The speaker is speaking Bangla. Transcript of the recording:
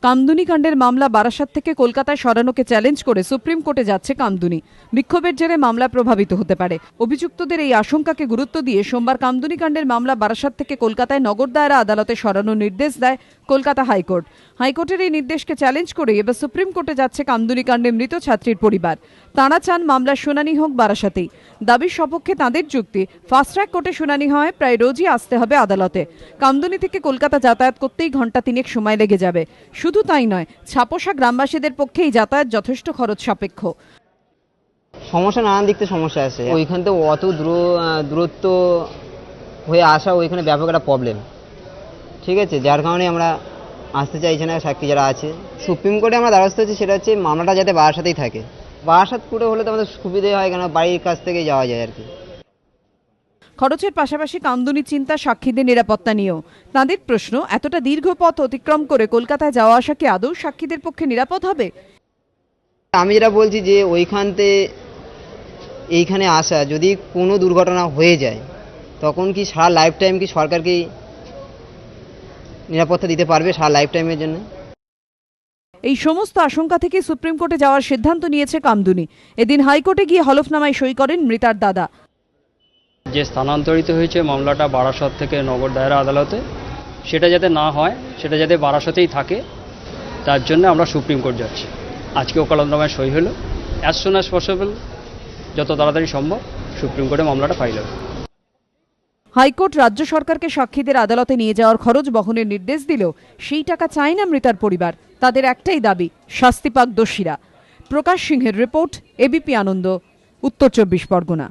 কামদুনি কাণ্ডের মামলা বারাসাত থেকে কলকাতায় সরানোকে চ্যালেঞ্জ করে সুপ্রিম কোর্টে যাচ্ছে কামদুনি। বিক্ষোভের জেরে মামলা প্রভাবিত হতে পারে। অভিযুক্তদের এই আশঙ্কাকে গুরুত্ব দিয়ে সোমবার কামদুনি কাণ্ডের মামলা বারাসাত থেকে কলকাতায় নগর দায়রা আদালতে সরানোর নির্দেশ দেয় কলকাতা হাইকোর্ট। হাইকোর্টের এই নির্দেশকে চ্যালেঞ্জ করে এবার সুপ্রিম কোর্টে যাচ্ছে কামদুনি কাণ্ডে মৃত ছাত্রীর পরিবার। তাঁরা চান মামলার শুনানি হোক বারাসাতেই। দাবির সপক্ষে তাঁদের যুক্তি, ফাস্ট ট্র্যাক কোর্টে শুনানি হয় প্রায় রোজই আসতে হবে আদালতে। কামদুনি থেকে কলকাতা যাতায়াত করতেই ঘন্টা 3 সময় লেগে যাবে। শুধু তাই নয়, ছাপোষা গ্রামবাসীদের পক্ষে এই যাতায়াত যথেষ্ট খরচ সাপেক্ষ। সমস্যা নানান দিক থেকে সমস্যা আছে। ওইখান থেকে অত দূরত্ব হয়ে আসা ওইখানে ব্যাপক একটা প্রবলেম, ঠিক আছে, যার কারণে আমরা আসতে চাইছি না সাক্ষী যারা আছে। সুপ্রিম কোর্টে আমরা দ্বারস্থ হচ্ছি, সেটা হচ্ছে মামলাটা যাতে বারাসাতেই থাকে। বারাসাত কোর্টে হলে তো আমাদের সুবিধে হয়, কেন বাড়ির কাছ থেকে যাওয়া যায় আর কি। খরচের পাশাপাশি কামদুনি চিন্তা সাক্ষীদের নিরাপত্তা নিয়েও। তাঁদের প্রশ্ন, এতটা দীর্ঘ পথ অতিক্রম করে কলকাতায় যাওয়া আসা কি আদৌ সাক্ষীদের পক্ষে নিরাপদ হবে? আমি যেটা বলছি যে এইখানে আসা যদি কোনো দুর্ঘটনা হয়ে যায়, তখন কি সারা লাইফ টাইম কি সরকার কি নিরাপত্তা দিতে পারবে সারা লাইফ টাইমের জন্য? এই সমস্ত আশঙ্কা থেকে সুপ্রিম কোর্টে যাওয়ার সিদ্ধান্ত নিয়েছে কামদুনি। এদিন হাইকোর্টে গিয়ে হলফনামায় সই করেন মৃতার দাদা। যে স্থানান্তরিত হয়েছে মামলাটা বারাসত থেকে নগর দায়রা আদালতে, সেটা যাতে না হয়, সেটা যাতে বারাসতেই থাকে, তার জন্য আমরা সুপ্রিম কোর্ট যাচ্ছি। আজকে ওকালতনামায় সই হলো। অ্যাজ সুন অ্যাজ পসিবল, যত তাড়াতাড়ি সম্ভব সুপ্রিম কোর্টে মামলাটা ফাইল হবে। হাইকোর্ট রাজ্য সরকারকে সাক্ষীদের আদালতে নিয়ে যাওয়ার খরচ বহনের নির্দেশ দিলেও সেই টাকা চায় না মৃতার পরিবার। তাদের একটাই দাবি, শাস্তি পাক দোষীরা। প্রকাশ সিংহের রিপোর্ট, এবিপি আনন্দ, উত্তর 24 পরগনা।